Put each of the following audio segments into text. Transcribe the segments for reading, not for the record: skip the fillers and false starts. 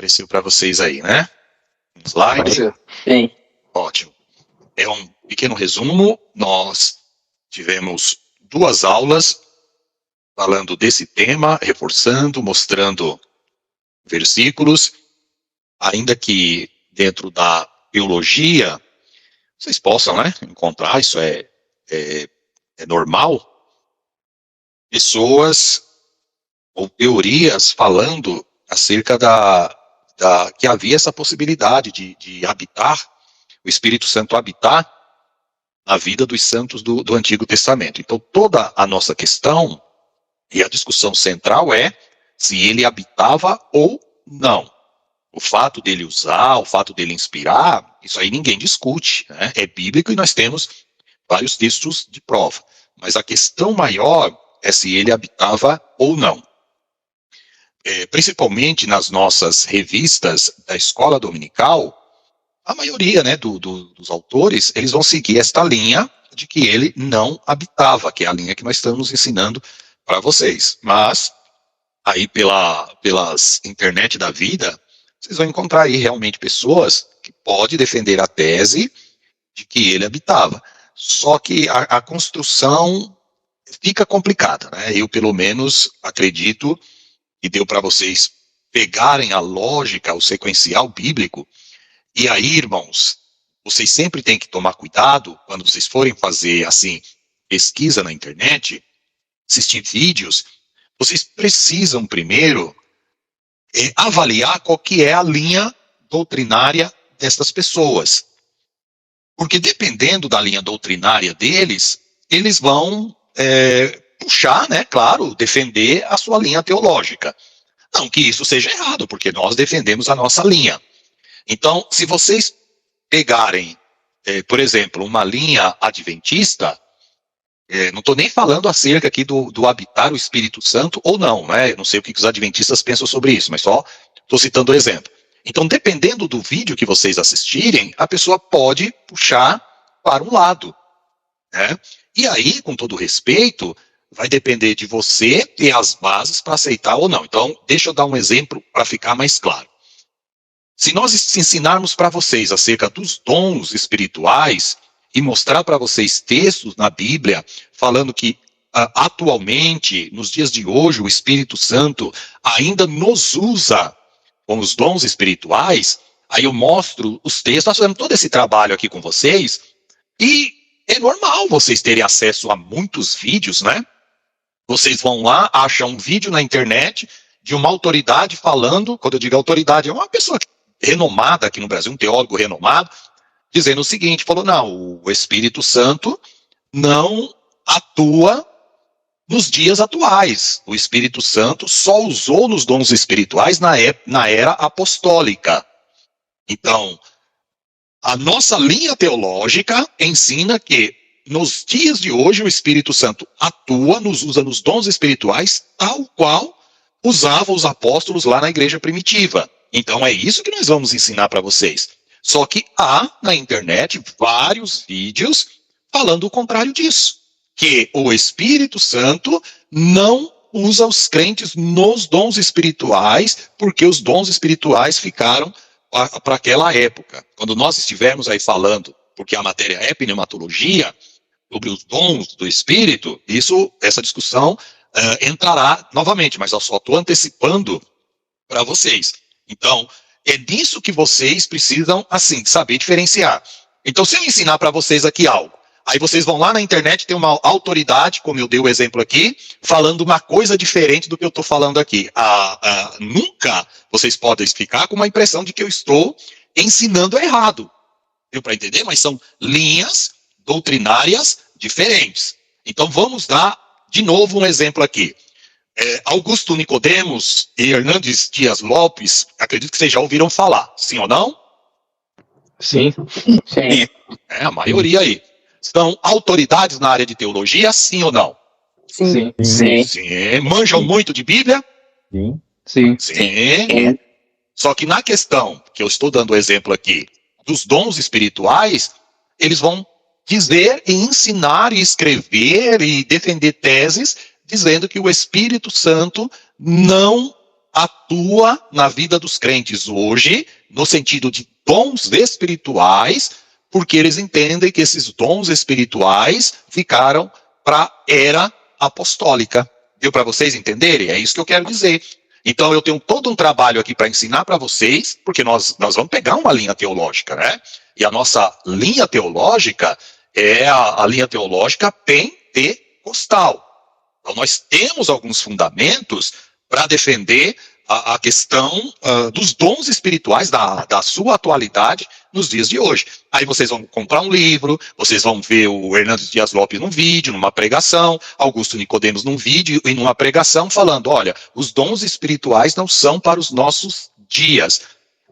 Apareceu para vocês aí, né? Slide. Sim. Ótimo. É um pequeno resumo. Nós tivemos 2 aulas falando desse tema, reforçando, mostrando versículos, ainda que dentro da teologia, vocês possam, né, encontrar, isso é normal, pessoas ou teorias falando acerca que havia essa possibilidade de habitar, o Espírito Santo habitar na vida dos santos do Antigo Testamento. Então, toda a nossa questão e a discussão central é se ele habitava ou não. O fato dele usar, o fato dele inspirar, isso aí ninguém discute, né? É bíblico e nós temos vários textos de prova. Mas a questão maior é se ele habitava ou não. Principalmente nas nossas revistas da escola dominical, a maioria, né, dos autores, eles vão seguir esta linha de que ele não habitava, que é a linha que nós estamos ensinando para vocês. Mas, aí pelas internet da vida, vocês vão encontrar aí realmente pessoas que podem defender a tese de que ele habitava. Só que a construção fica complicada, né? Eu, pelo menos, acredito que deu para vocês pegarem a lógica, o sequencial bíblico. E aí, irmãos, vocês sempre têm que tomar cuidado quando vocês forem fazer, assim, pesquisa na internet, assistir vídeos, vocês precisam primeiro avaliar qual que é a linha doutrinária dessas pessoas. Porque dependendo da linha doutrinária deles, eles vão puxar, né, claro, defender a sua linha teológica. Não que isso seja errado, porque nós defendemos a nossa linha. Então, se vocês pegarem, por exemplo, uma linha adventista, não estou nem falando acerca aqui do habitar o Espírito Santo ou não, né? Não sei o que os adventistas pensam sobre isso, mas só estou citando o exemplo. Então, dependendo do vídeo que vocês assistirem, a pessoa pode puxar para um lado, né? E aí, com todo respeito, vai depender de você ter as bases para aceitar ou não. Então, deixa eu dar um exemplo para ficar mais claro. Se nós ensinarmos para vocês acerca dos dons espirituais e mostrar para vocês textos na Bíblia falando que atualmente, nos dias de hoje, o Espírito Santo ainda nos usa com os dons espirituais, aí eu mostro os textos, nós fazemos todo esse trabalho aqui com vocês, e é normal vocês terem acesso a muitos vídeos, né? Vocês vão lá, acham um vídeo na internet de uma autoridade falando, quando eu digo autoridade, é uma pessoa renomada aqui no Brasil, um teólogo renomado, dizendo o seguinte, falou, não, o Espírito Santo não atua nos dias atuais. O Espírito Santo só usou nos dons espirituais na era apostólica. Então, a nossa linha teológica ensina que nos dias de hoje o Espírito Santo atua, nos usa nos dons espirituais, tal qual usava os apóstolos lá na igreja primitiva. Então é isso que nós vamos ensinar para vocês. Só que há na internet vários vídeos falando o contrário disso. Que o Espírito Santo não usa os crentes nos dons espirituais, porque os dons espirituais ficaram para aquela época. Quando nós estivermos aí falando, porque a matéria é pneumatologia, sobre os dons do Espírito, essa discussão entrará novamente, mas eu só estou antecipando para vocês. Então, é disso que vocês precisam, assim, saber diferenciar. Então, se eu ensinar para vocês aqui algo, aí vocês vão lá na internet, tem uma autoridade, como eu dei o exemplo aqui, falando uma coisa diferente do que eu estou falando aqui. Nunca vocês podem ficar com uma impressão de que eu estou ensinando errado. Deu para entender? Mas são linhas doutrinárias diferentes. Então vamos dar de novo um exemplo aqui. Augusto Nicodemos e Hernandes Dias Lopes, acredito que vocês já ouviram falar, sim ou não? Sim. Sim. A maioria aí. São autoridades na área de teologia, sim ou não? Sim. Sim. Sim. Manjam muito de Bíblia? Sim. Sim. Sim. Só que na questão, que eu estou dando o exemplo aqui, dos dons espirituais, eles vão dizer e ensinar e escrever e defender teses dizendo que o Espírito Santo não atua na vida dos crentes hoje, no sentido de dons espirituais, porque eles entendem que esses dons espirituais ficaram para a era apostólica. Deu para vocês entenderem? É isso que eu quero dizer. Então eu tenho todo um trabalho aqui para ensinar para vocês, porque nós vamos pegar uma linha teológica, né? E a nossa linha teológica é a linha teológica pentecostal. Então nós temos alguns fundamentos para defender a questão dos dons espirituais, da sua atualidade nos dias de hoje. Aí vocês vão comprar um livro, vocês vão ver o Hernandes Dias Lopes num vídeo, numa pregação, Augusto Nicodemos num vídeo e numa pregação, falando, olha, os dons espirituais não são para os nossos dias.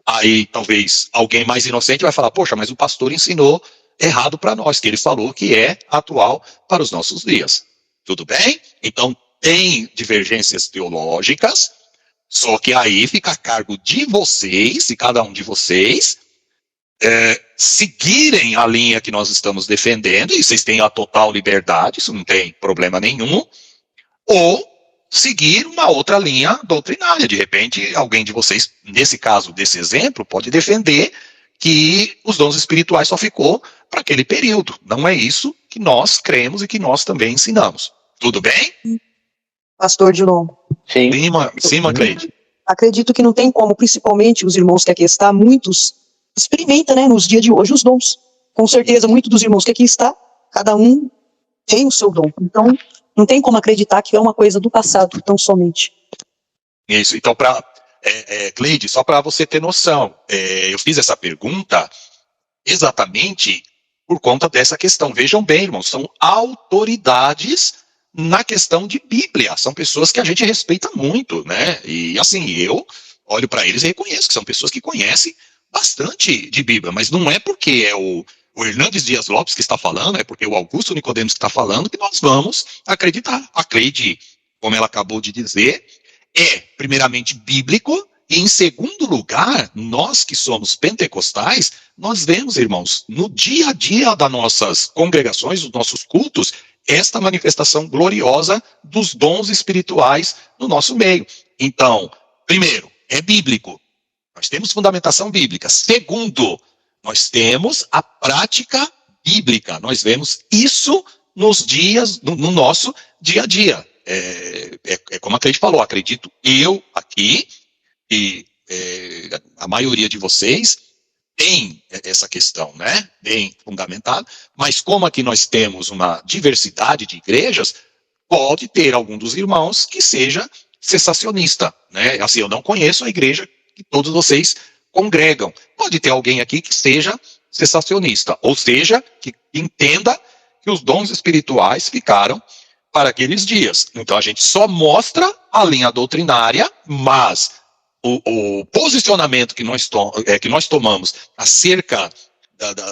Aí talvez alguém mais inocente vai falar, poxa, mas o pastor ensinou errado para nós, que ele falou que é atual para os nossos dias. Tudo bem? Então tem divergências teológicas, só que aí fica a cargo de vocês, de cada um de vocês, seguirem a linha que nós estamos defendendo, e vocês têm a total liberdade, isso não tem problema nenhum, ou seguir uma outra linha doutrinária. De repente, alguém de vocês, nesse caso, desse exemplo, pode defender que os dons espirituais só ficou para aquele período. Não é isso que nós cremos e que nós também ensinamos. Tudo bem? Pastor Dilon. Sim. Sim, Cleide. Acredito que não tem como, principalmente os irmãos que aqui estão, muitos experimentam, né, nos dias de hoje os dons. Com certeza, muitos dos irmãos que aqui estão, cada um tem o seu dom. Então, não tem como acreditar que é uma coisa do passado, tão somente. Isso, então, Cleide, só para você ter noção, eu fiz essa pergunta exatamente por conta dessa questão. Vejam bem, irmãos, são autoridades na questão de Bíblia, são pessoas que a gente respeita muito, né? E assim, eu olho para eles e reconheço que são pessoas que conhecem bastante de Bíblia, mas não é porque é o Hernandes Dias Lopes que está falando, é porque é o Augusto Nicodemos que está falando que nós vamos acreditar. A Cleide, como ela acabou de dizer, é primeiramente bíblico, e em segundo lugar, nós que somos pentecostais, nós vemos, irmãos, no dia a dia das nossas congregações, dos nossos cultos, esta manifestação gloriosa dos dons espirituais no nosso meio. Então, primeiro, é bíblico. Nós temos fundamentação bíblica. Segundo, nós temos a prática bíblica. Nós vemos isso nos dias, no nosso dia a dia. É como a Cleide falou, acredito eu aqui, e a maioria de vocês tem essa questão, né, bem fundamentada, mas como aqui nós temos uma diversidade de igrejas, pode ter algum dos irmãos que seja cessacionista, né, assim, eu não conheço a igreja que todos vocês congregam, pode ter alguém aqui que seja cessacionista, ou seja, que entenda que os dons espirituais ficaram para aqueles dias. Então a gente só mostra a linha doutrinária, mas o posicionamento que nós tomamos acerca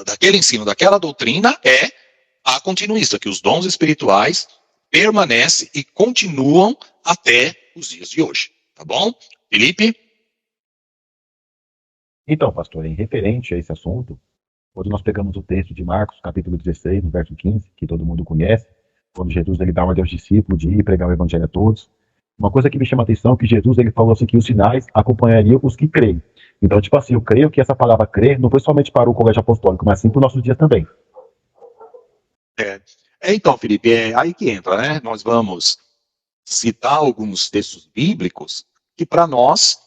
daquele ensino, daquela doutrina, é a continuista, que os dons espirituais permanecem e continuam até os dias de hoje. Tá bom? Felipe? Então, pastor, em referente a esse assunto, quando nós pegamos o texto de Marcos, capítulo 16, no verso 15, que todo mundo conhece, quando Jesus ele dá ordem aos discípulos de ir pregar o evangelho a todos, uma coisa que me chama a atenção é que Jesus ele falou assim que os sinais acompanhariam os que creem. Então, tipo assim, eu creio que essa palavra crer não foi somente para o colégio apostólico, mas sim para os nossos dias também. Então, Felipe, é aí que entra, né? Nós vamos citar alguns textos bíblicos que para nós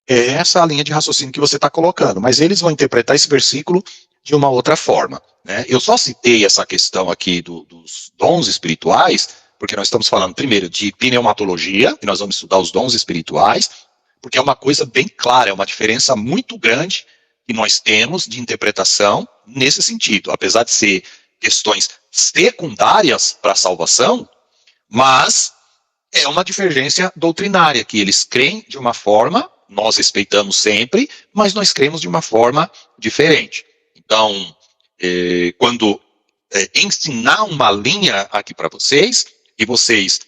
é essa linha de raciocínio que você está colocando, mas eles vão interpretar esse versículo de uma outra forma, né? Eu só citei essa questão aqui dos dons espirituais, porque nós estamos falando primeiro de pneumatologia, e nós vamos estudar os dons espirituais, porque é uma coisa bem clara, é uma diferença muito grande que nós temos de interpretação nesse sentido, apesar de ser questões secundárias para a salvação, mas é uma divergência doutrinária, que eles creem de uma forma, nós respeitamos sempre, mas nós cremos de uma forma diferente. Então, quando ensinar uma linha aqui para vocês, e vocês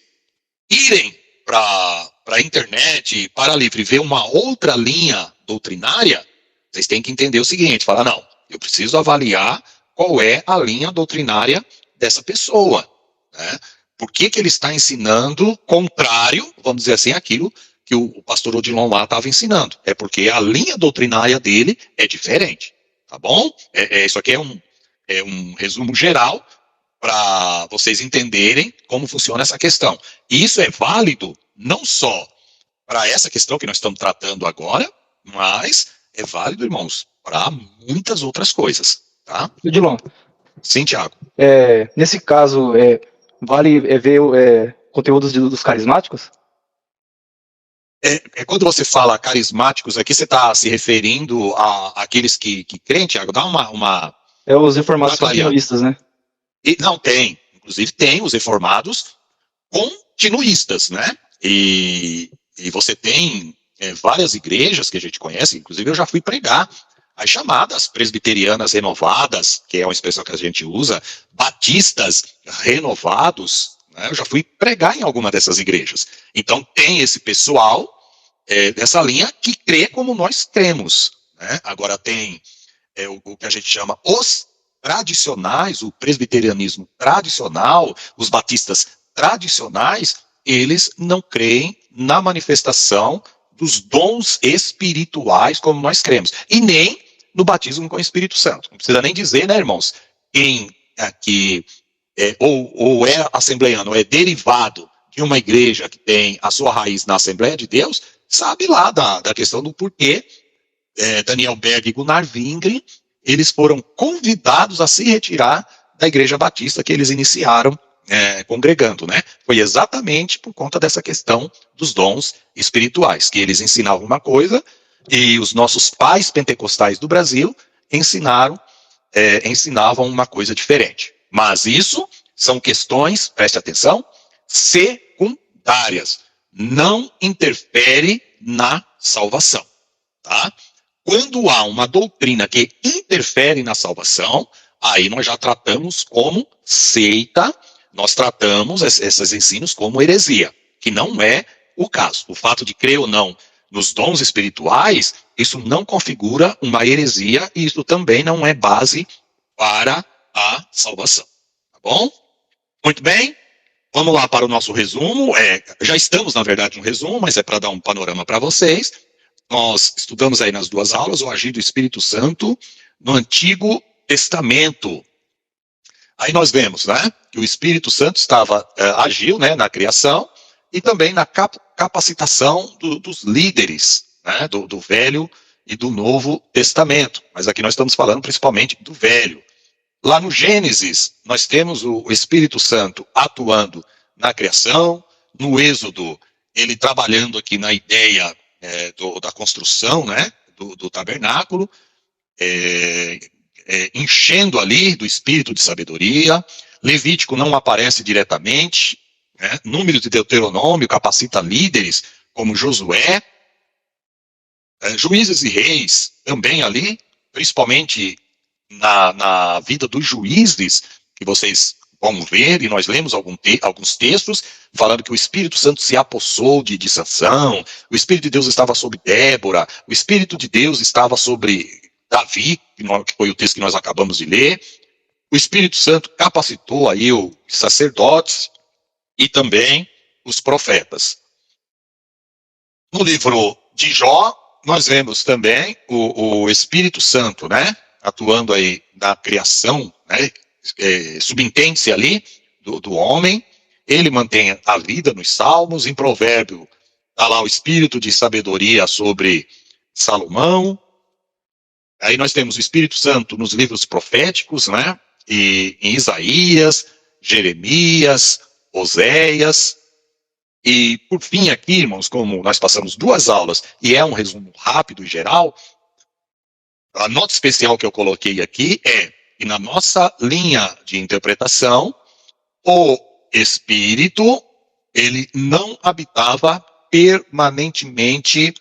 irem para a internet, para livre, ver uma outra linha doutrinária, vocês têm que entender o seguinte, falar, não, eu preciso avaliar qual é a linha doutrinária dessa pessoa, né? Por que ele está ensinando contrário, vamos dizer assim, aquilo que o pastor Odilon lá estava ensinando. É porque a linha doutrinária dele é diferente, tá bom? Isso aqui é um resumo geral para vocês entenderem como funciona essa questão. E isso é válido não só para essa questão que nós estamos tratando agora, mas é válido, irmãos, para muitas outras coisas, tá? Odilon, Sim, Tiago. nesse caso, vale ver conteúdos dos carismáticos? Quando você fala carismáticos aqui, você está se referindo àqueles que creem, Tiago? Dá uma Os reformados continuistas, né? Não, tem. Inclusive tem os reformados continuistas, né? E você tem várias igrejas que a gente conhece, inclusive eu já fui pregar as chamadas presbiterianas renovadas, que é uma expressão que a gente usa, batistas renovados, né? Eu já fui pregar em alguma dessas igrejas. Então tem esse pessoal dessa linha que crê como nós cremos, né? Agora tem o que a gente chama os tradicionais, o presbiterianismo tradicional, os batistas tradicionais, eles não creem na manifestação dos dons espirituais como nós cremos, e nem no batismo com o Espírito Santo. Não precisa nem dizer, né, irmãos, quem aqui ou é assembleiano, ou é derivado de uma igreja que tem a sua raiz na Assembleia de Deus, sabe lá da questão do porquê Daniel Berg e Gunnar Wingren, eles foram convidados a se retirar da Igreja Batista que eles iniciaram congregando, né? Foi exatamente por conta dessa questão dos dons espirituais, que eles ensinavam uma coisa e os nossos pais pentecostais do Brasil ensinavam uma coisa diferente. Mas isso são questões, preste atenção, secundárias. Não interfere na salvação, tá? Quando há uma doutrina que interfere na salvação, aí nós já tratamos como seita, nós tratamos esses ensinos como heresia, que não é o caso. O fato de crer ou não nos dons espirituais, isso não configura uma heresia e isso também não é base para a salvação. Tá bom? Muito bem. Vamos lá para o nosso resumo. Já estamos, na verdade, no resumo, mas é para dar um panorama para vocês. Nós estudamos aí nas duas aulas o agir do Espírito Santo no Antigo Testamento. Aí nós vemos, né, que o Espírito Santo agiu, né, na criação e também na capacitação dos líderes, né, do Velho e do Novo Testamento. Mas aqui nós estamos falando principalmente do Velho. Lá no Gênesis, nós temos o Espírito Santo atuando na criação, no Êxodo, ele trabalhando aqui na ideia da construção, né, do tabernáculo, enchendo ali do espírito de sabedoria. Levítico não aparece diretamente, né? Números de Deuteronômio capacita líderes como Josué, Juízes e Reis também ali, principalmente na vida dos juízes, que vocês vão ver, e nós lemos alguns textos falando que o Espírito Santo se apossou de Sansão, o Espírito de Deus estava sobre Débora, o Espírito de Deus estava sobre Davi, que foi o texto que nós acabamos de ler. O Espírito Santo capacitou aí os sacerdotes e também os profetas. No livro de Jó, nós vemos também o Espírito Santo, né, atuando aí na criação, né, subentende-se ali do homem. Ele mantém a vida nos Salmos. Em Provérbio está lá o espírito de sabedoria sobre Salomão. Aí nós temos o Espírito Santo nos livros proféticos, né, e em Isaías, Jeremias, Oséias. E por fim aqui, irmãos, como nós passamos 2 aulas e é um resumo rápido e geral, a nota especial que eu coloquei aqui é que na nossa linha de interpretação, o Espírito, ele não habitava permanentemente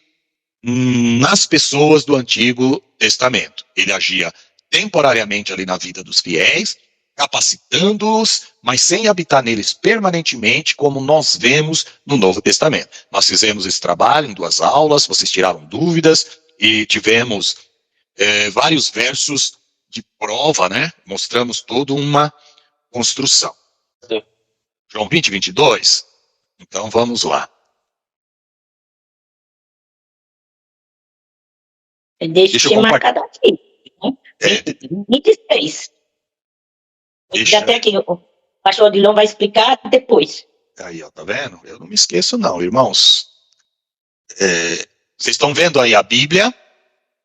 nas pessoas do Antigo Testamento. Ele agia temporariamente ali na vida dos fiéis, capacitando-os, mas sem habitar neles permanentemente, como nós vemos no Novo Testamento. Nós fizemos esse trabalho em 2 aulas, vocês tiraram dúvidas, e tivemos vários versos de prova, né? Mostramos toda uma construção. João 20, 22. Então vamos lá. Deixa eu marcado aqui. Né? É, 26. Deixa- Até aqui, o pastor Odilon vai explicar depois. Aí, ó, tá vendo? Eu não me esqueço não, irmãos. Vocês estão vendo aí a Bíblia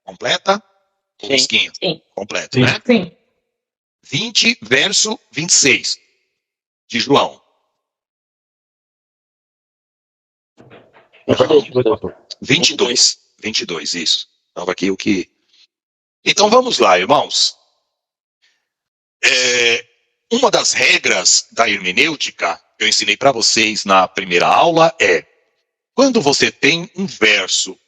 completa? O Sim. risquinho? Sim. Completo, Sim. né? Sim. 20, verso 26 de João. 22, pastor. 22, isso. Estava aqui o que... Então vamos lá, irmãos. Uma das regras da hermenêutica que eu ensinei para vocês na primeira aula é: quando você tem um verso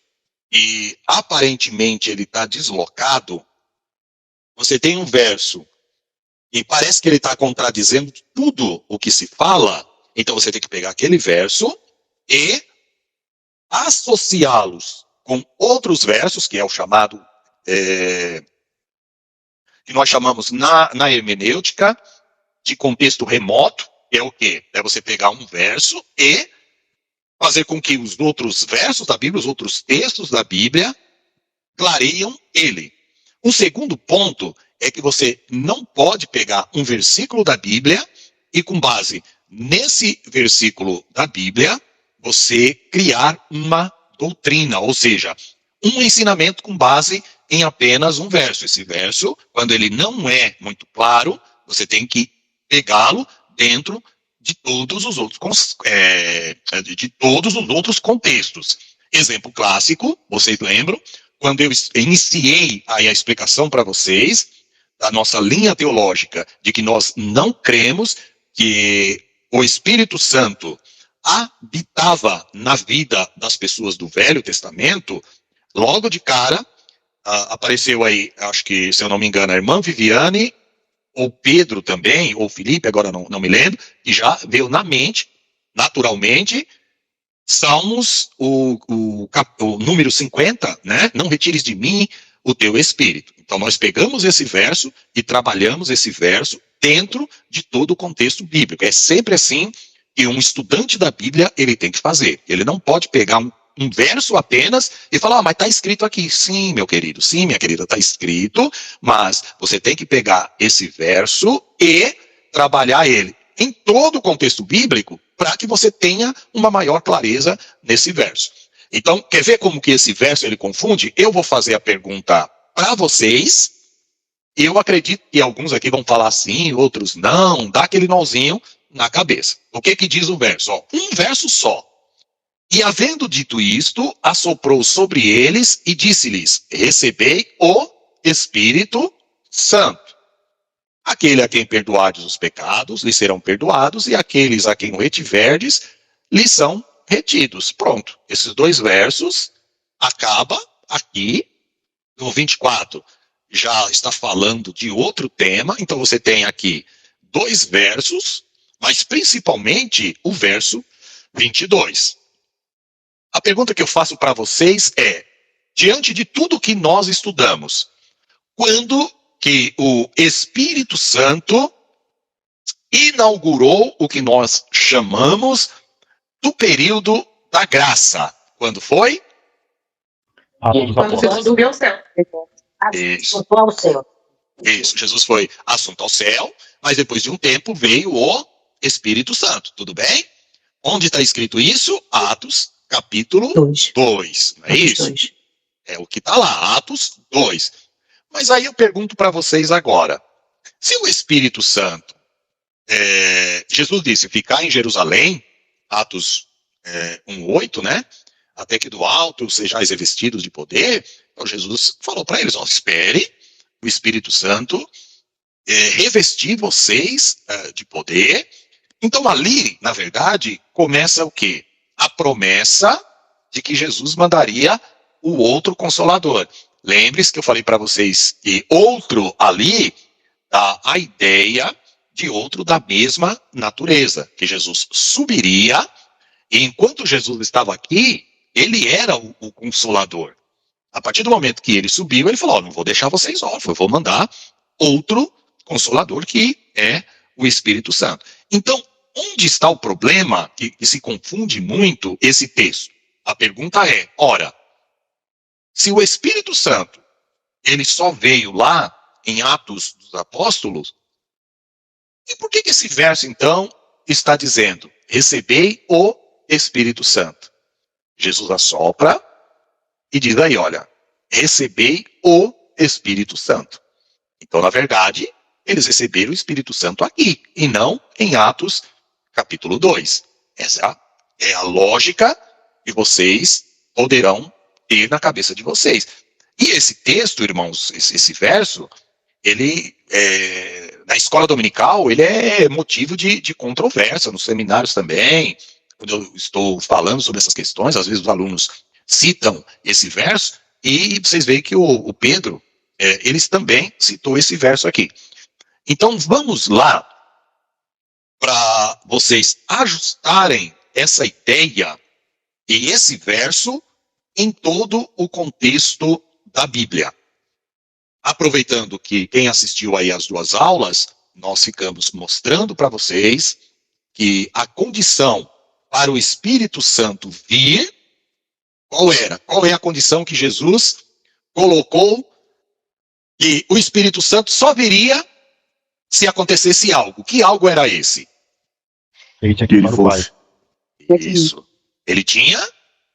e aparentemente ele está deslocado, você tem um verso e parece que ele está contradizendo tudo o que se fala, então você tem que pegar aquele verso e associá-los com outros versos, que é o chamado, que nós chamamos na hermenêutica de contexto remoto, que é o quê? É você pegar um verso e fazer com que os outros versos da Bíblia, os outros textos da Bíblia, clareiam ele. Um segundo ponto é que você não pode pegar um versículo da Bíblia e, com base nesse versículo da Bíblia, você criar uma doutrina, ou seja, um ensinamento com base em apenas um verso. Esse verso, quando ele não é muito claro, você tem que pegá-lo dentro de todos os outros contextos. Exemplo clássico, vocês lembram, quando eu iniciei aí a explicação para vocês da nossa linha teológica de que nós não cremos que o Espírito Santo habitava na vida das pessoas do Velho Testamento, logo de cara apareceu aí, acho que, se eu não me engano, a irmã Viviane, ou Pedro também, ou Felipe, agora não me lembro, que já veio na mente, naturalmente, Salmos, o número 50, né? Não retires de mim o teu espírito. Então nós pegamos esse verso e trabalhamos esse verso dentro de todo o contexto bíblico. É sempre assim que um estudante da Bíblia ele tem que fazer. Ele não pode pegar um verso apenas e falar, mas está escrito aqui. Sim, meu querido, sim, minha querida, está escrito, mas você tem que pegar esse verso e trabalhar ele em todo o contexto bíblico para que você tenha uma maior clareza nesse verso. Então, quer ver como que esse verso ele confunde? Eu vou fazer a pergunta para vocês. Eu acredito que alguns aqui vão falar sim, outros não, dá aquele nozinho na cabeça. O que diz o verso? Ó, um verso só. E havendo dito isto, assoprou sobre eles e disse-lhes, recebei o Espírito Santo. Aquele a quem perdoardes os pecados, lhes serão perdoados, e aqueles a quem o retiverdes, lhes são retidos. Pronto, esses dois versos acaba aqui, no 24, já está falando de outro tema, então você tem aqui dois versos, mas principalmente o verso 22. A pergunta que eu faço para vocês é, diante de tudo que nós estudamos, quando que o Espírito Santo inaugurou o que nós chamamos do período da graça? Quando foi? Quando Jesus subiu ao céu. Isso. Assunto ao céu. Isso, Jesus foi assunto ao céu, mas depois de um tempo veio o Espírito Santo, tudo bem? Onde está escrito isso? Atos, capítulo 2, não é isso? 2. É o que está lá, Atos 2. Mas aí eu pergunto para vocês agora, se o Espírito Santo, Jesus disse, ficar em Jerusalém, Atos 1:8, né? Até que do alto sejais revestidos de poder. Então Jesus falou para eles, ó, espere o Espírito Santo revestir vocês de poder. Então ali, na verdade, começa o quê? A promessa de que Jesus mandaria o outro Consolador. Lembre-se que eu falei para vocês que outro ali dá a ideia de outro da mesma natureza, que Jesus subiria, e enquanto Jesus estava aqui, ele era o Consolador. A partir do momento que ele subiu, ele falou, não vou deixar vocês órfãos, eu vou mandar outro Consolador, que é o Espírito Santo. Então, onde está o problema que se confunde muito esse texto? A pergunta é, ora, se o Espírito Santo ele só veio lá em Atos dos Apóstolos. E por que esse verso, então, está dizendo: recebei o Espírito Santo? Jesus assopra e diz aí, olha, recebei o Espírito Santo. Então, na verdade, eles receberam o Espírito Santo aqui, e não em Atos capítulo 2. Essa é a lógica que vocês poderão ter na cabeça de vocês. E esse texto, irmãos, esse verso, ele, na escola dominical, ele é motivo de controvérsia, nos seminários também. Quando eu estou falando sobre essas questões, às vezes os alunos citam esse verso, e vocês veem que o Pedro, eles também citou esse verso aqui. Então vamos lá, para vocês ajustarem essa ideia e esse verso em todo o contexto da Bíblia. Aproveitando que quem assistiu aí às 2 aulas, nós ficamos mostrando para vocês que a condição para o Espírito Santo vir, qual era? Qual é a condição que Jesus colocou? Que o Espírito Santo só viria se acontecesse algo. Que algo era esse? Ele tinha que ir para o Pai. Isso. Ele tinha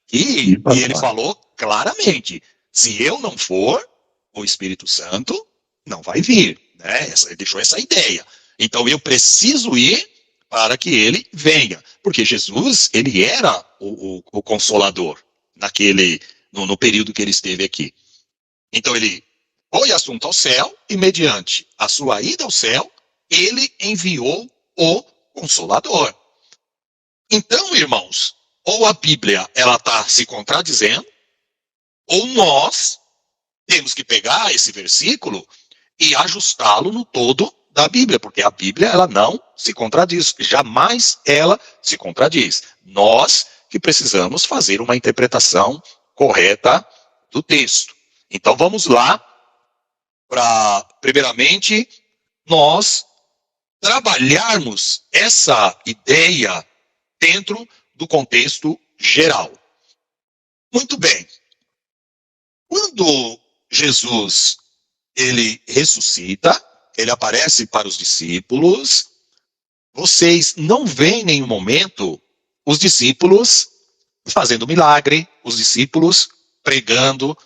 que ir. E ele falou claramente: se eu não for, o Espírito Santo não vai vir. Né? Ele deixou essa ideia. Então eu preciso ir para que ele venha. Porque Jesus, ele era o Consolador no período que ele esteve aqui. Então ele foi assunto ao céu, e mediante a sua ida ao céu, ele enviou o Consolador. Então, irmãos, ou a Bíblia ela está se contradizendo, ou nós temos que pegar esse versículo e ajustá-lo no todo da Bíblia, porque a Bíblia ela não se contradiz, jamais ela se contradiz. Nós que precisamos fazer uma interpretação correta do texto. Então vamos lá para, primeiramente, nós trabalharmos essa ideia dentro do contexto geral. Muito bem. Quando Jesus ele ressuscita, ele aparece para os discípulos, vocês não veem em nenhum momento os discípulos fazendo milagre, os discípulos pregando.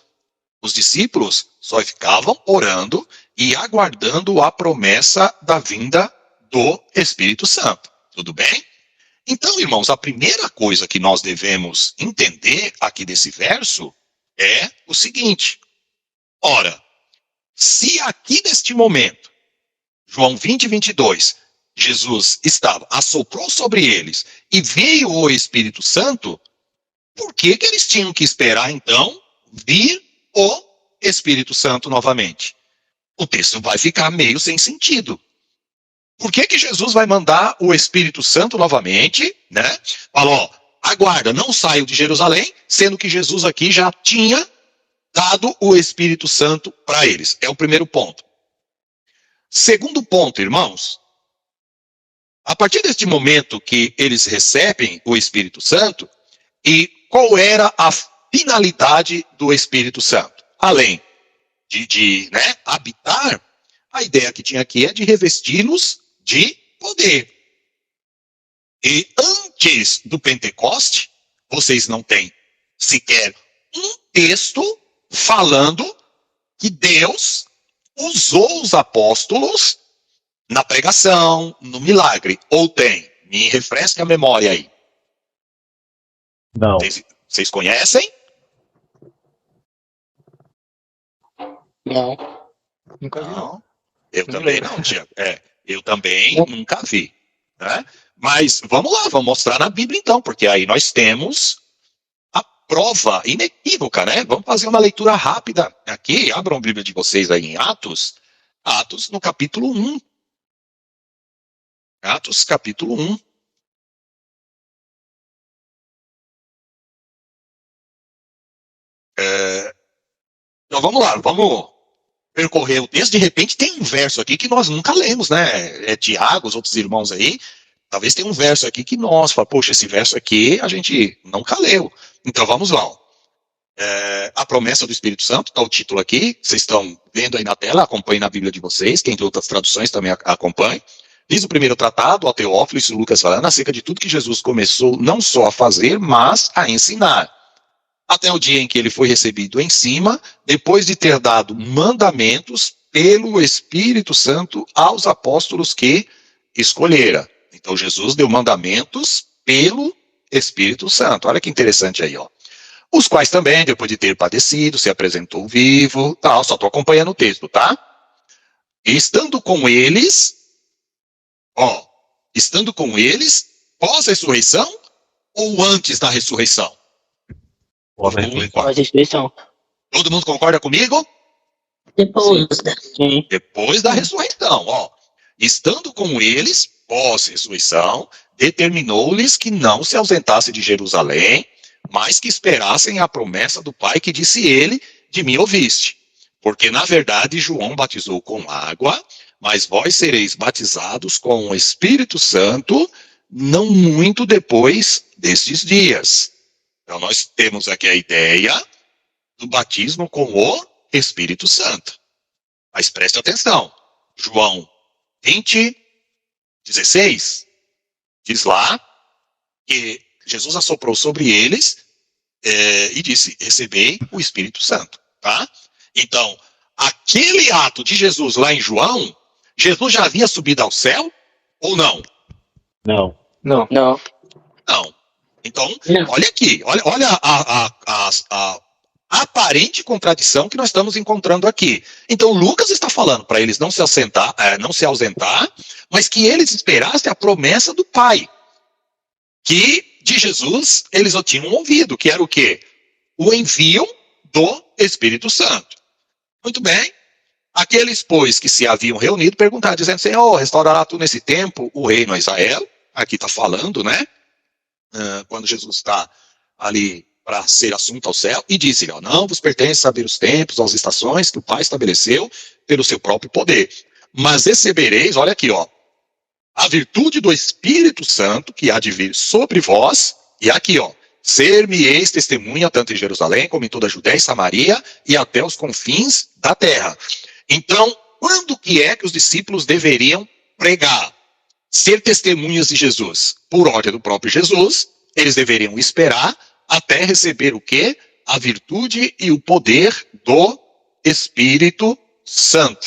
Os discípulos só ficavam orando e aguardando a promessa da vinda do Espírito Santo. Tudo bem? Então, irmãos, a primeira coisa que nós devemos entender aqui desse verso é o seguinte. Ora, se aqui neste momento, João 20, 22, Jesus assoprou sobre eles e veio o Espírito Santo, por que eles tinham que esperar, então, vir o Espírito Santo novamente? O texto vai ficar meio sem sentido. Por que Jesus vai mandar o Espírito Santo novamente, né? Fala, aguarda, não saiam de Jerusalém, sendo que Jesus aqui já tinha dado o Espírito Santo para eles. É o primeiro ponto. Segundo ponto, irmãos, a partir deste momento que eles recebem o Espírito Santo, e qual era a finalidade do Espírito Santo? Além de habitar, a ideia que tinha aqui é de revesti-los de poder. E antes do Pentecoste, vocês não têm sequer um texto falando que Deus usou os apóstolos na pregação, no milagre. Ou tem? Me refresque a memória aí. Não. Vocês conhecem? Não. Nunca vi, não. Não. Eu também não, Tiago. Eu também nunca vi. Né? Mas vamos lá, vamos mostrar na Bíblia então, porque aí nós temos a prova inequívoca, né? Vamos fazer uma leitura rápida aqui. Abram a Bíblia de vocês aí em Atos. Atos no capítulo 1. Atos capítulo 1. Então vamos lá, vamos percorrer o texto. De repente tem um verso aqui que nós nunca lemos, né? Tiago, os outros irmãos aí, talvez tenha um verso aqui que nós falamos, poxa, esse verso aqui a gente nunca leu. Então vamos lá. a promessa do Espírito Santo, está o título aqui, vocês estão vendo aí na tela, acompanhem na Bíblia de vocês, quem tem outras traduções também acompanhe. Diz o primeiro tratado, ao Teófilo, isso Lucas falando, acerca de tudo que Jesus começou não só a fazer, mas a ensinar. Até o dia em que ele foi recebido em cima, depois de ter dado mandamentos pelo Espírito Santo aos apóstolos que escolhera. Então Jesus deu mandamentos pelo Espírito Santo. Olha que interessante aí, ó. Os quais também, depois de ter padecido, se apresentou vivo, tal, só estou acompanhando o texto, tá? E estando com eles, pós-ressurreição ou antes da ressurreição? Pós-ressurreição. Todo mundo concorda comigo? Depois. Sim. Depois da ressurreição, ó. Estando com eles, pós-ressurreição, determinou-lhes que não se ausentasse de Jerusalém, mas que esperassem a promessa do Pai que disse ele, de mim ouviste. Porque, na verdade, João batizou com água, mas vós sereis batizados com o Espírito Santo, não muito depois destes dias. Então, nós temos aqui a ideia do batismo com o Espírito Santo. Mas preste atenção. João 20:16 diz lá que Jesus assoprou sobre eles e disse, recebei o Espírito Santo, tá? Então, aquele ato de Jesus lá em João, Jesus já havia subido ao céu ou não? Não. Não. Não. Não. Então, Não. olha aqui, olha a aparente contradição que nós estamos encontrando aqui. Então, Lucas está falando para eles não se ausentar, mas que eles esperassem a promessa do Pai. Que de Jesus eles o tinham ouvido, que era o quê? O envio do Espírito Santo. Muito bem. Aqueles, pois, que se haviam reunido, perguntaram, dizendo, Senhor, restaurará tu nesse tempo o reino a Israel? Aqui está falando, né? Quando Jesus está ali para ser assunto ao céu, e disse-lhe, não vos pertence saber os tempos, as estações que o Pai estabeleceu pelo seu próprio poder. Mas recebereis, olha aqui, ó, a virtude do Espírito Santo que há de vir sobre vós, e aqui, ó, ser-me-eis testemunha tanto em Jerusalém como em toda a Judéia e Samaria e até os confins da terra. Então, quando que é que os discípulos deveriam pregar? Ser testemunhas de Jesus? Por ordem do próprio Jesus, eles deveriam esperar até receber o quê? A virtude e o poder do Espírito Santo.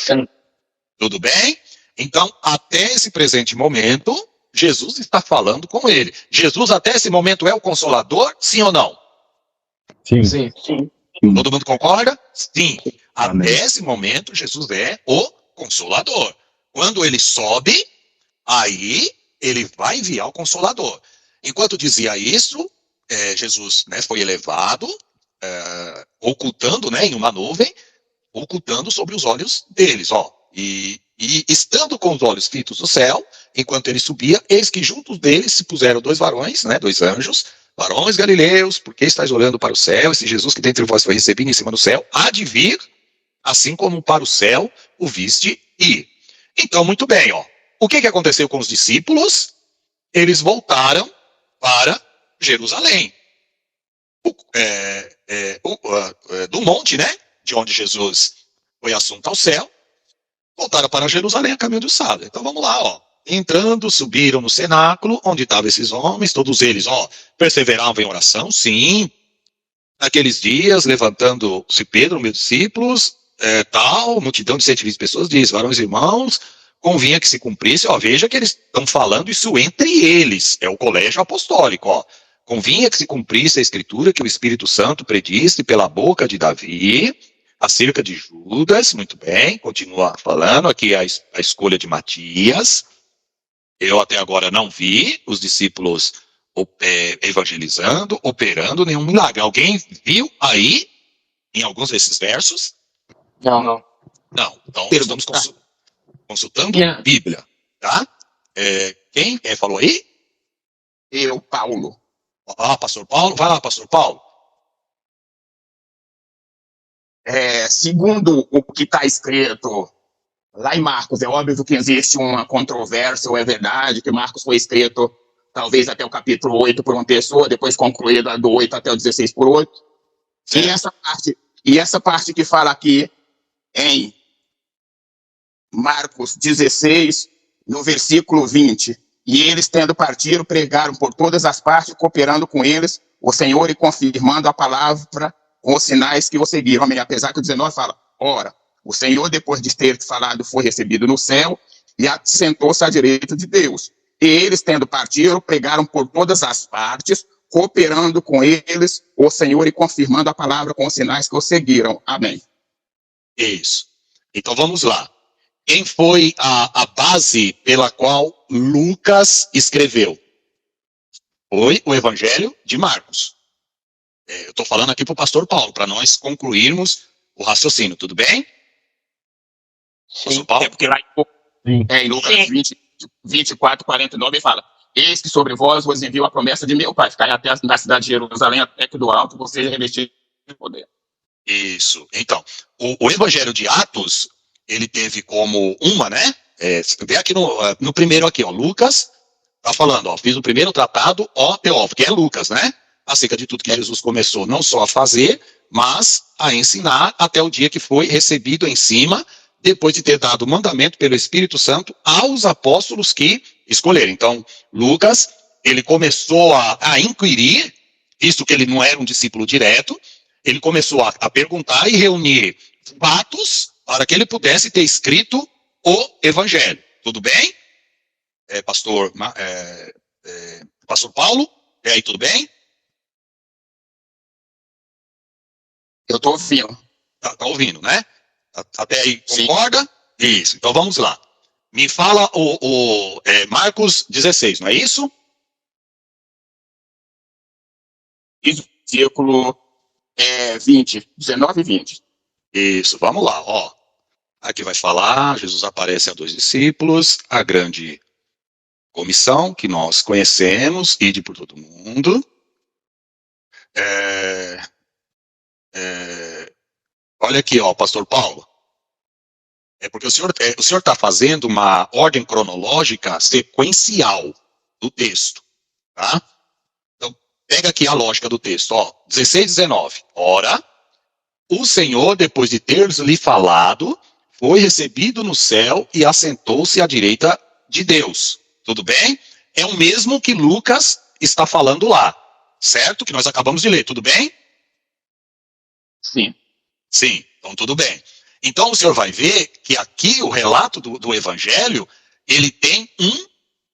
Tudo bem? Então, até esse presente momento, Jesus está falando com ele. Jesus, até esse momento, é o Consolador? Sim ou não? Sim. Sim. Sim. Todo mundo concorda? Sim. Amém. Até esse momento, Jesus é o Consolador. Quando ele sobe, aí ele vai enviar o Consolador. Enquanto dizia isso, Jesus, né, foi elevado, ocultando, né, em uma nuvem, ocultando sobre os olhos deles, ó. E estando com os olhos fitos no céu, enquanto ele subia, eis que junto deles se puseram dois varões, né, dois anjos, varões galileus, por que estáis olhando para o céu? Esse Jesus que dentre vós foi recebido em cima do céu, há de vir, assim como para o céu o viste ir. Então, muito bem, ó. O que aconteceu com os discípulos? Eles voltaram para Jerusalém. Do monte, né, de onde Jesus foi assunto ao céu, voltaram para Jerusalém a caminho do sábado. Então vamos lá, ó. Entrando, subiram no cenáculo, onde estavam esses homens, todos eles, ó, perseveravam em oração, sim. Naqueles dias, levantando-se Pedro, meus discípulos, multidão de 120 pessoas, diz, varões e irmãos, convinha que se cumprisse, ó, veja que eles estão falando isso entre eles, é o colégio apostólico, ó. Convinha que se cumprisse a escritura que o Espírito Santo predisse pela boca de Davi, acerca de Judas, muito bem, continua falando aqui a escolha de Matias. Eu até agora não vi os discípulos evangelizando, operando nenhum milagre. Alguém viu aí, em alguns desses versos? Não. Não. Então, estamos consultando a Bíblia, tá? Quem falou aí? Eu, Paulo. Pastor Paulo. Vai lá, Pastor Paulo. Segundo o que está escrito lá em Marcos, é óbvio que existe uma controvérsia, ou é verdade que Marcos foi escrito talvez até o capítulo 8 por uma pessoa, depois concluído do 8 até o 16 por outro. E essa parte que fala aqui em Marcos 16, no versículo 20. E eles, tendo partido, pregaram por todas as partes, cooperando com eles, o Senhor, e confirmando a palavra com os sinais que o seguiram. Amém. Apesar que o 19 fala, ora, o Senhor, depois de ter falado, foi recebido no céu e assentou-se à direita de Deus. E eles, tendo partido, pregaram por todas as partes, cooperando com eles, o Senhor, e confirmando a palavra com os sinais que o seguiram. Amém. Isso. Então vamos lá. Quem foi a base pela qual Lucas escreveu? Foi o Evangelho de Marcos. Eu estou falando aqui para o pastor Paulo, para nós concluirmos o raciocínio, tudo bem? Pastor Paulo? É porque lá em Lucas 20, 24, 49, ele fala, eis que sobre vós envio a promessa de meu Pai, ficar até na cidade de Jerusalém, até que do alto você revestir de poder. Isso. Então, o Evangelho de Atos, ele teve como uma, né? Vê aqui no primeiro aqui, ó, Lucas tá falando, ó, fiz o primeiro tratado, ó, Teófilo, que é Lucas, né? Acerca de tudo que Jesus começou não só a fazer, mas a ensinar até o dia que foi recebido em cima, depois de ter dado mandamento pelo Espírito Santo aos apóstolos que escolheram. Então, Lucas, ele começou a inquirir, visto que ele não era um discípulo direto, ele começou a perguntar e reunir fatos para que ele pudesse ter escrito o Evangelho. Tudo bem? Pastor Paulo? E aí, tudo bem? Eu estou ouvindo. Tá ouvindo, né? Até aí, Sim. concorda? Isso. Então vamos lá. Me fala Marcos 16, não é isso? Versículo 20, 19 e 20. Isso, vamos lá, ó. Aqui vai falar, Jesus aparece a 2 discípulos, a grande comissão que nós conhecemos, ide por todo mundo. Olha aqui, ó, pastor Paulo. É porque o senhor está fazendo uma ordem cronológica sequencial do texto, tá? Então, pega aqui a lógica do texto, ó, 16, 19. Ora, o Senhor, depois de ter-lhe falado, foi recebido no céu e assentou-se à direita de Deus. Tudo bem? É o mesmo que Lucas está falando lá, certo? Que nós acabamos de ler, tudo bem? Sim. Sim, então tudo bem. Então o senhor vai ver que aqui o relato do Evangelho, ele tem um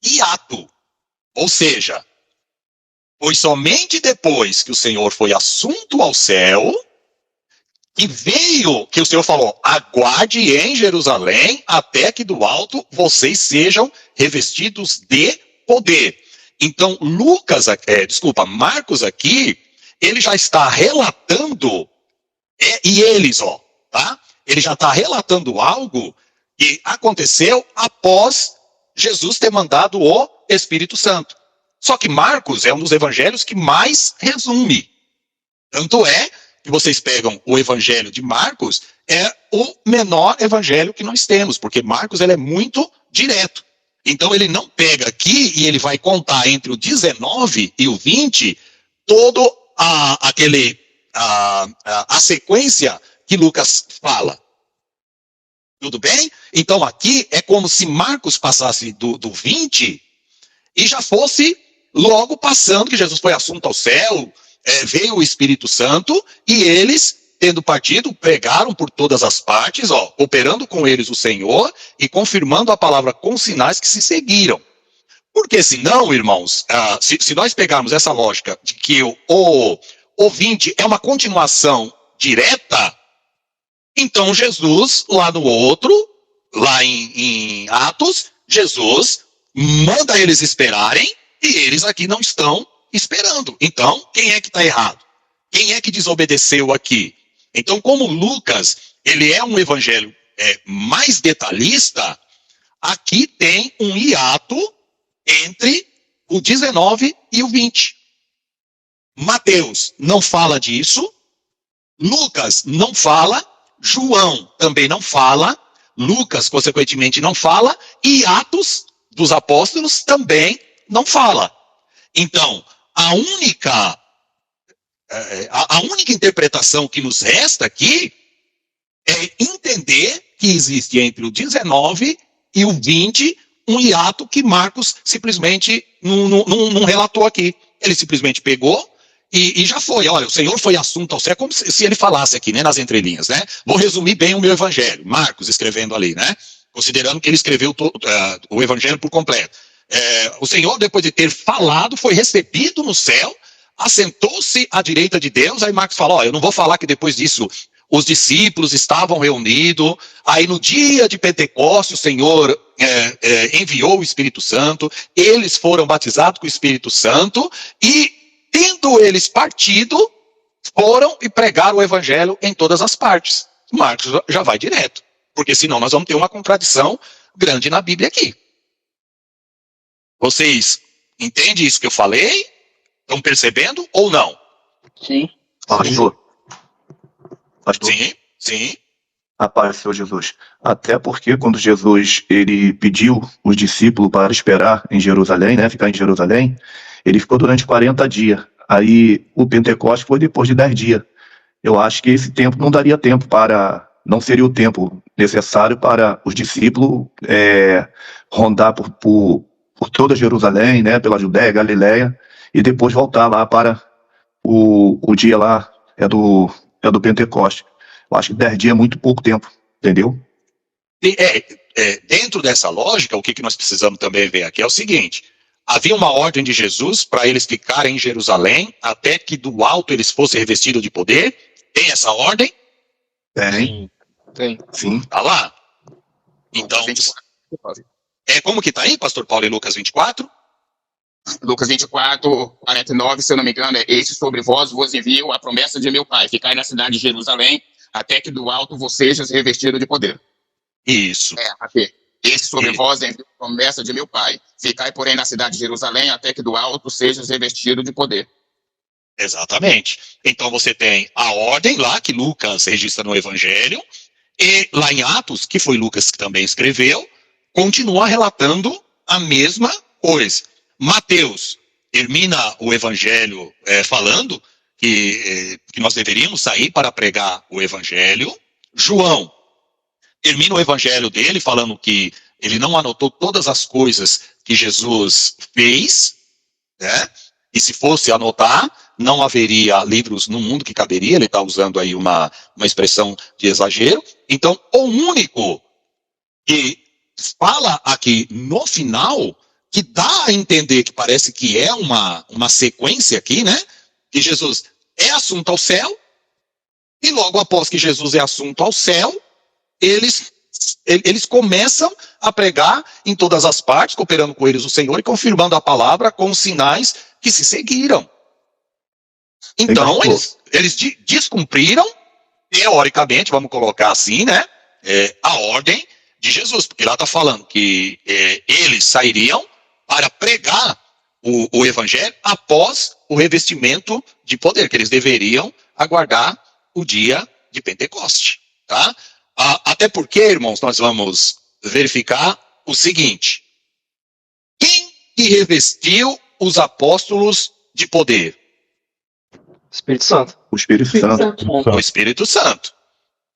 hiato. Ou seja, foi somente depois que o Senhor foi assunto ao céu, que veio, que o Senhor falou, aguarde em Jerusalém até que do alto vocês sejam revestidos de poder. Então Marcos aqui, ele já está relatando, e eles, ó, tá? Ele já está relatando algo que aconteceu após Jesus ter mandado o Espírito Santo. Só que Marcos é um dos evangelhos que mais resume. Tanto é que vocês pegam o evangelho de Marcos, é o menor evangelho que nós temos, porque Marcos ele é muito direto. Então ele não pega aqui e ele vai contar entre o 19 e o 20 todo a sequência que Lucas fala. Tudo bem? Então aqui é como se Marcos passasse do 20 e já fosse logo passando que Jesus foi assunto ao céu, veio o Espírito Santo e eles, tendo partido, pregaram por todas as partes, ó, operando com eles o Senhor e confirmando a palavra com sinais que se seguiram. Porque senão, irmãos, se nós pegarmos essa lógica de que o 20 é uma continuação direta, então Jesus, lá em Atos, Jesus manda eles esperarem e eles aqui não estão esperando. Então, quem é que está errado? Quem é que desobedeceu aqui? Então, como Lucas, ele é um evangelho mais detalhista, aqui tem um hiato entre o 19 e o 20. Mateus não fala disso, Lucas não fala, João também não fala, Lucas, consequentemente, não fala, e Atos dos Apóstolos também não fala. Então, a única A única interpretação que nos resta aqui é entender que existe entre o 19 e o 20 um hiato que Marcos simplesmente não relatou aqui. Ele simplesmente pegou e já foi. Olha, o Senhor foi assunto ao céu, como se ele falasse aqui, né, nas entrelinhas, né? Vou resumir bem o meu evangelho. Marcos escrevendo ali, né? Considerando que ele escreveu o evangelho por completo. O Senhor, depois de ter falado, foi recebido no céu, assentou-se à direita de Deus. Aí Marcos fala, eu não vou falar que depois disso os discípulos estavam reunidos, aí no dia de Pentecostes o Senhor enviou o Espírito Santo, eles foram batizados com o Espírito Santo, e tendo eles partido, foram e pregaram o evangelho em todas as partes. Marcos já vai direto, porque senão nós vamos ter uma contradição grande na Bíblia aqui. Vocês entendem isso que eu falei? Estão percebendo ou não? Sim. Pastor. Pastor. Sim. A paz, Senhor Jesus. Até porque quando Jesus ele pediu os discípulos para esperar em Jerusalém, né, ficar em Jerusalém, ele ficou durante 40 dias. Aí o Pentecostes foi depois de 10 dias. Eu acho que esse tempo não daria tempo não seria o tempo necessário para os discípulos rondar por toda Jerusalém, né, pela Judéia, Galiléia, e depois voltar lá para o dia lá do Pentecostes. Eu acho que 10 dias é muito pouco tempo, entendeu? Dentro dessa lógica, o que nós precisamos também ver aqui é o seguinte: havia uma ordem de Jesus para eles ficarem em Jerusalém até que do alto eles fossem revestidos de poder. Tem essa ordem? Tem. Sim. Tá lá. Então, como que tá aí, pastor Paulo, em Lucas 24? Lucas 24, 49, se eu não me engano, esse sobre vós envio a promessa de meu Pai, ficai na cidade de Jerusalém, até que do alto vos sejas revestido de poder. Isso. Aqui. Esse sobre vós envio a promessa de meu Pai, ficai, porém, na cidade de Jerusalém, até que do alto sejas revestido de poder. Exatamente. Então você tem a ordem lá, que Lucas registra no Evangelho, e lá em Atos, que foi Lucas que também escreveu, continua relatando a mesma coisa. Mateus termina o Evangelho falando que nós deveríamos sair para pregar o Evangelho. João termina o Evangelho dele falando que ele não anotou todas as coisas que Jesus fez, né? E se fosse anotar, não haveria livros no mundo que caberia. Ele está usando aí uma expressão de exagero. Então, o único que fala aqui no final, que dá a entender que parece que é uma sequência aqui, né? Que Jesus é assunto ao céu, e logo após que Jesus é assunto ao céu, eles começam a pregar em todas as partes, cooperando com eles o Senhor e confirmando a palavra com os sinais que se seguiram. Então, eles descumpriram, teoricamente, vamos colocar assim, né? A ordem de Jesus, porque lá está falando que eles sairiam para pregar o evangelho após o revestimento de poder, que eles deveriam aguardar o dia de Pentecoste, tá? Até porque, irmãos, nós vamos verificar o seguinte: quem que revestiu os apóstolos de poder? Espírito Santo. O Espírito Santo. O Espírito Santo.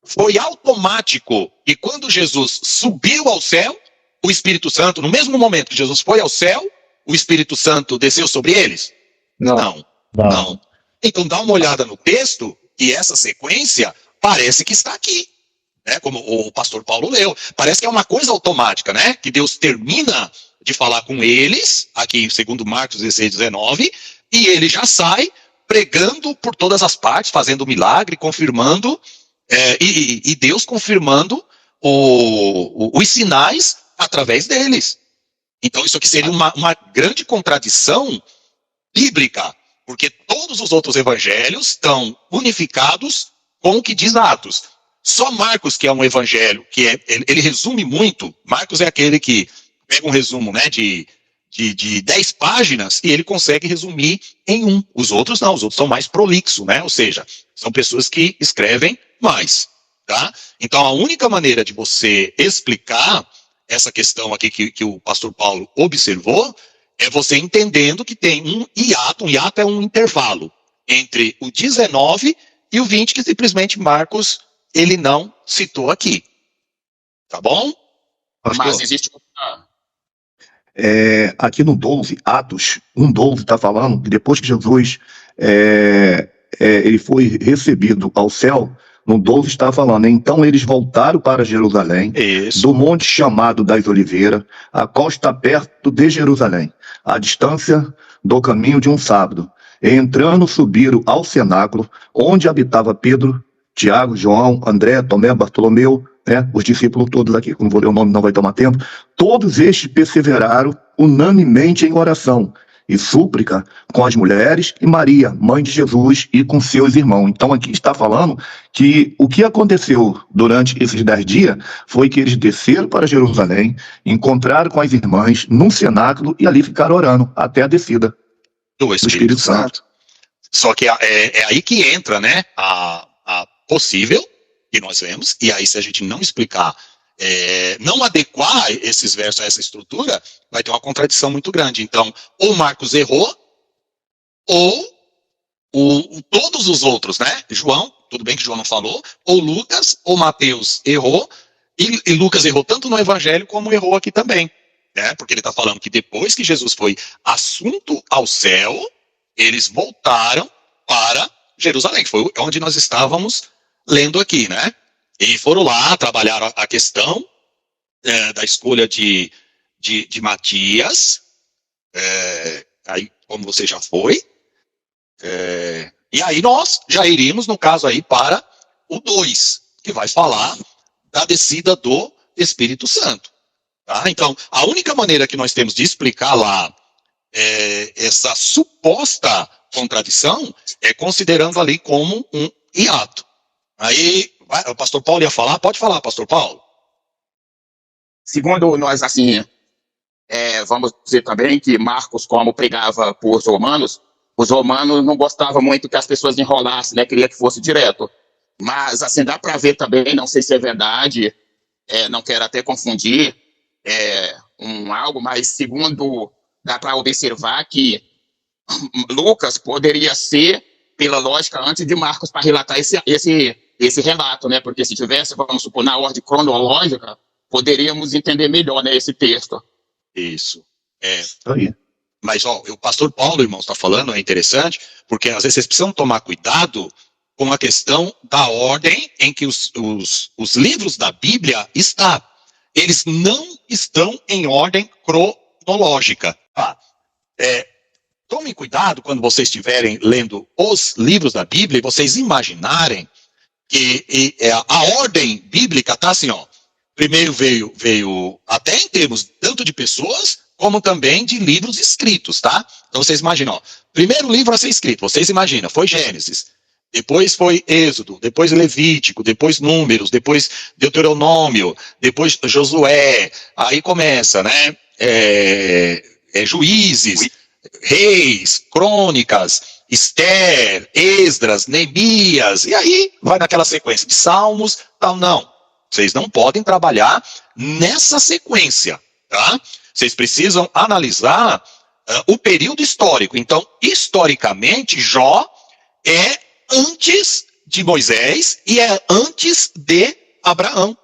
Foi automático que quando Jesus subiu ao céu, o Espírito Santo, no mesmo momento que Jesus foi ao céu, o Espírito Santo desceu sobre eles? Não. Então dá uma olhada no texto, e essa sequência parece que está aqui, né? Como o pastor Paulo leu. Parece que é uma coisa automática, né? Que Deus termina de falar com eles, aqui segundo Marcos 16, 19, e ele já sai pregando por todas as partes, fazendo milagre, confirmando, e Deus confirmando os sinais através deles. Então isso aqui seria uma grande contradição bíblica, porque todos os outros evangelhos estão unificados com o que diz Atos. Só Marcos, que é um evangelho, ele resume muito. Marcos é aquele que pega um resumo, né, de 10 páginas e ele consegue resumir em um. Os outros não, os outros são mais prolixos, né? Ou seja, são pessoas que escrevem mais, tá? Então a única maneira de você explicar essa questão aqui que o pastor Paulo observou é você entendendo que tem um hiato é um intervalo entre o 19 e o 20, que simplesmente Marcos, ele não citou aqui. Tá bom? Pastor, Mas existe aqui no 12, Atos 1:12 está falando que depois que Jesus ele foi recebido ao céu, no 12 está falando, então eles voltaram para Jerusalém, Isso. do monte chamado das Oliveiras, a qual está perto de Jerusalém, a distância do caminho de um sábado. E entrando, subiram ao cenáculo, onde habitava Pedro, Tiago, João, André, Tomé, Bartolomeu, os discípulos todos aqui, como vou ler o nome, não vai tomar tempo. Todos estes perseveraram unanimemente em oração e súplica com as mulheres e Maria, mãe de Jesus, e com seus irmãos. Então aqui está falando que o que aconteceu durante esses 10 dias foi que eles desceram para Jerusalém, encontraram com as irmãs num cenáculo e ali ficaram orando até a descida Do Espírito Santo. Só que é aí que entra, né, a possível, que nós vemos, e aí se a gente não explicar, não adequar esses versos a essa estrutura, vai ter uma contradição muito grande. Então, ou Marcos errou, ou todos os outros, né, João, tudo bem que João não falou, ou Lucas, ou Mateus errou, e Lucas errou tanto no Evangelho como errou aqui também, né, porque ele está falando que depois que Jesus foi assunto ao céu, eles voltaram para Jerusalém, que foi onde nós estávamos lendo aqui, né? E foram lá, trabalharam a questão da escolha de Matias, aí, como você já foi, e aí nós já iríamos, no caso aí, para o 2, que vai falar da descida do Espírito Santo. Tá? Então, a única maneira que nós temos de explicar lá essa suposta contradição é considerando ali como um hiato. Aí, o pastor Paulo ia falar? Pode falar, pastor Paulo. Segundo nós, assim, vamos dizer também que Marcos, como pregava por os romanos não gostavam muito que as pessoas enrolassem, né? Queria que fosse direto. Mas, assim, dá para ver também, não sei se é verdade, não quero até confundir algo, mas segundo, dá para observar que Lucas poderia ser, pela lógica, antes de Marcos para relatar esse relato, né? Porque se tivesse, vamos supor, na ordem cronológica, poderíamos entender melhor, né, esse texto. Isso. Aí. Mas, o pastor Paulo, irmão, está falando, é interessante, porque às vezes vocês precisam tomar cuidado com a questão da ordem em que os livros da Bíblia estão. Eles não estão em ordem cronológica. Tomem cuidado quando vocês estiverem lendo os livros da Bíblia e vocês imaginarem que a ordem bíblica está assim, primeiro veio até em termos tanto de pessoas como também de livros escritos, tá? Então vocês imaginam, primeiro livro a ser escrito, vocês imaginam, foi Gênesis, depois foi Êxodo, depois Levítico, depois Números, depois Deuteronômio, depois Josué, aí começa, né, Juízes, Reis, Crônicas, Esther, Esdras, Neemias, e aí vai naquela sequência de Salmos, tal, não. Vocês não podem trabalhar nessa sequência, tá? Vocês precisam analisar o período histórico. Então, historicamente, Jó é antes de Moisés e é antes de Abraão.